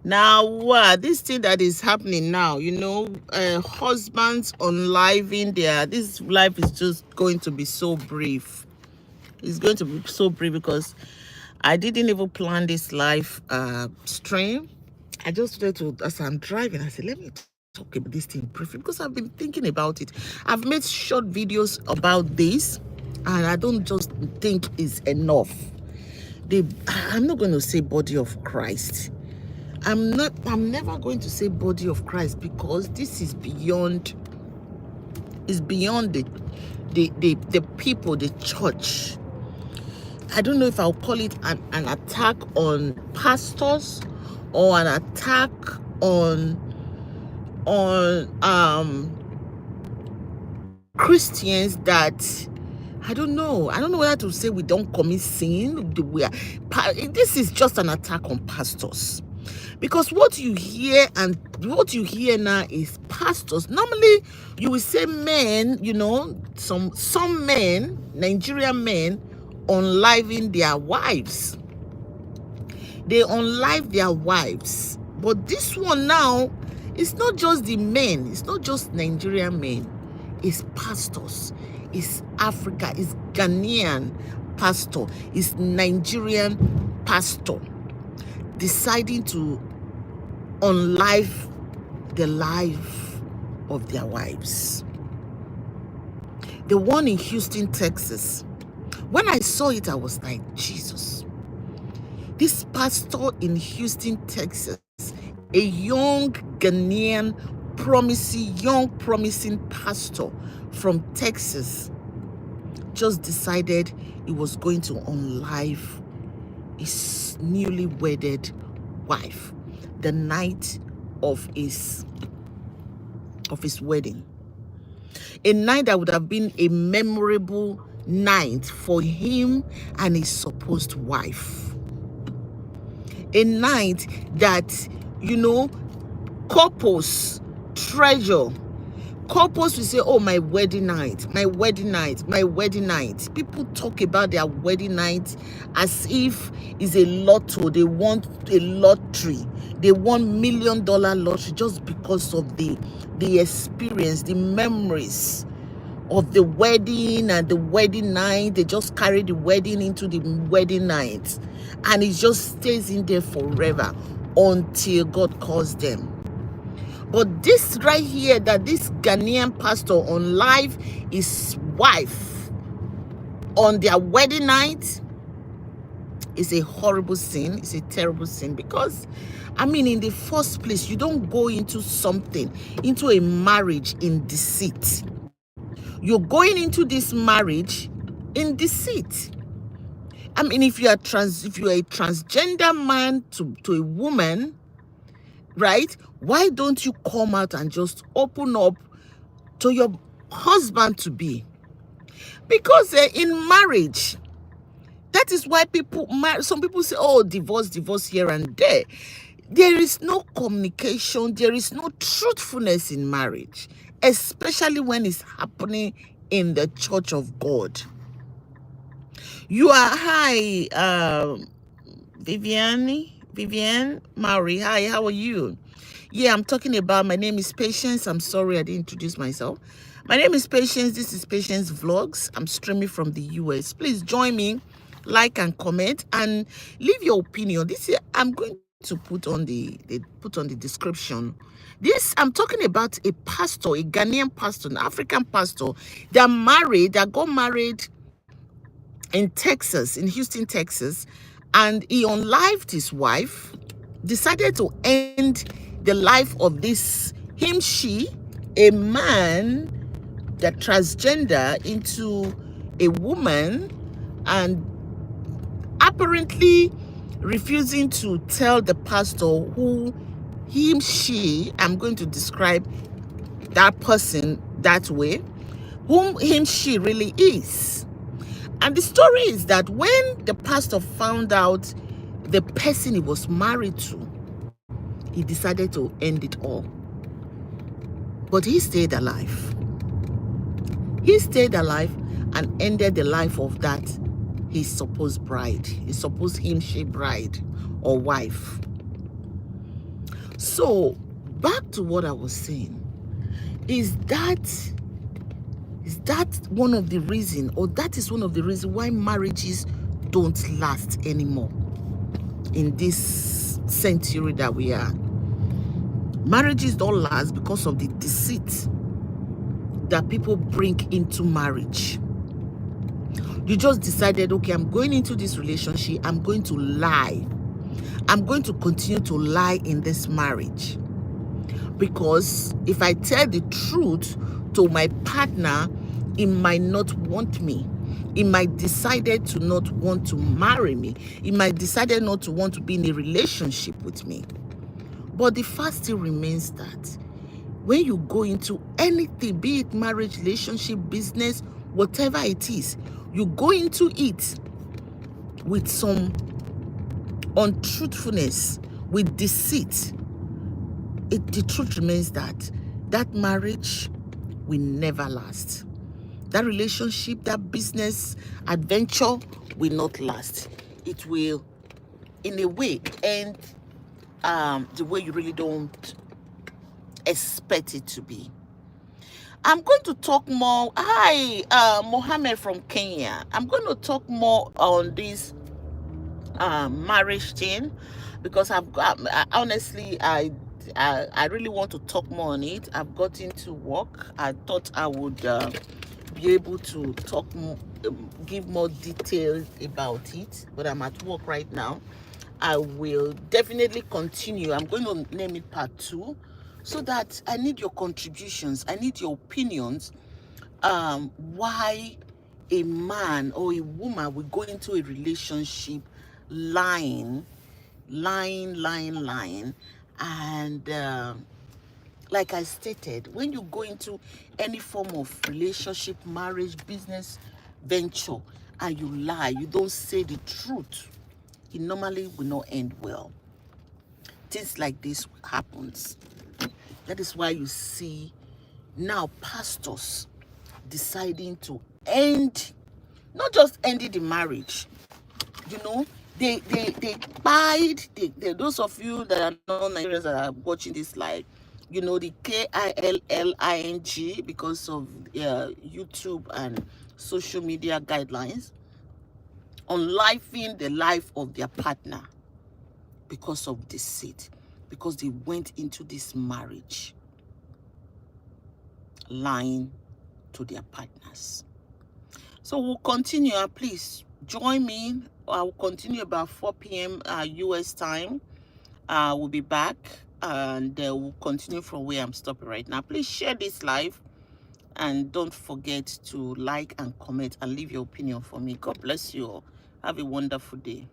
Now, this thing that is happening now, husbands on live in there, this life is just going to be so brief. It's going to be so brief because I didn't even plan this live stream. I just wanted to, as I'm driving, I said, let me talk about this thing briefly because I've been thinking about it. I've made short videos about this, and I don't just think it's enough. I'm not going to say body of Christ. I'm never going to say body of Christ because this is beyond the people, the church. I don't know if I'll call it an attack on pastors or an attack on Christians that I don't know whether to say we don't commit sin. This is just an attack on pastors. Because what you hear now is pastors. Normally, you will say men, some men, Nigerian men, unliving their wives. They unlive their wives. But this one now, it's not just the men. It's not just Nigerian men. It's pastors. It's Africa. It's Ghanaian pastor. It's Nigerian pastor deciding to unlive the life of their wives. The one in Houston, Texas. When I saw it, I was like, Jesus. This pastor in Houston, Texas, a young Ghanaian, promising pastor from Texas, just decided he was going to unlive his newly wedded wife the night of his wedding. A night that would have been a memorable night for him and his supposed wife. A night that, couples treasure. Couples will say, oh, my wedding night, my wedding night, my wedding night. People talk about their wedding night as if it's a lotto. They want a lottery. They want $1 million lottery just because of the experience, the memories of the wedding and the wedding night. They just carry the wedding into the wedding night. And it just stays in there forever until God calls them. But this right here, that this Ghanaian pastor on live his wife on their wedding night, is a horrible sin. It's a terrible sin because, in the first place, you don't go into a marriage in deceit. You're going into this marriage in deceit. If you're a transgender man to a woman, right? Why don't you come out and just open up to your husband to be? Because in marriage, that is why some people say, oh, divorce here and there. There is no communication. There is no truthfulness in marriage, especially when it's happening in the church of God. Hi, Vivian Maury. Hi, how are you? Yeah, I'm talking about, my name is Patience. I'm sorry I didn't introduce myself. My name is Patience. This is Patience Vlogs. I'm streaming from the US. Please join me, like and comment, and leave your opinion. This is, I'm going to put on the description. This, I'm talking about a pastor, a Ghanaian pastor, an African pastor that got married in Texas, in Houston, Texas, and he unlived his wife, decided to end the life of a man that transgender into a woman, and apparently refusing to tell the pastor who I'm going to describe that person that way, whom she really is. And the story is that when the pastor found out the person he was married to, he decided to end it all. But he stayed alive. He stayed alive and ended the life of that his supposed bride, his supposed she bride or wife. So back to what I was saying, is that one of the reason, or that is one of the reasons why marriages don't last anymore in this century that we are. Marriages don't last because of the deceit that people bring into marriage. You just decided, okay, I'm going into this relationship, I'm going to lie. I'm going to continue to lie in this marriage. Because if I tell the truth to my partner, he might not want me. He might decided to not want to marry me. He might decided not to want to be in a relationship with me. But the fact still remains that when you go into anything, be it marriage, relationship, business, whatever it is, you go into it with some untruthfulness, with deceit. The truth remains that that marriage will never last. That relationship, that business adventure will not last. It will, in a way, end the way you really don't expect it to be. I'm going to talk more. Hi, Mohammed from Kenya. I'm going to talk more on this marriage thing, because I've got, honestly, I really want to talk more on it. I've got into work. I thought I would be able to talk more, give more details about it, but I'm at work right now. I will definitely continue. I'm going to name it part 2, so that I need your contributions. I need your opinions. Why a man or a woman will go into a relationship lying, and like I stated, when you go into any form of relationship, marriage, business venture, and you lie, you don't say the truth, it normally will not end well. Things like this happens. That is why you see now pastors deciding to end, not just ending the marriage, you know, they those of you that are non-Nigerians that are watching this live, you know, the KILLING, because of YouTube and social media guidelines, unlifing the life of their partner because of deceit, because they went into this marriage lying to their partners. So we'll continue. Please join me. I will continue about 4 p.m. US time. We'll be back, and we'll continue from where I'm stopping right now. Please share this live, and don't forget to like and comment and leave your opinion for me. God bless you all. Have a wonderful day.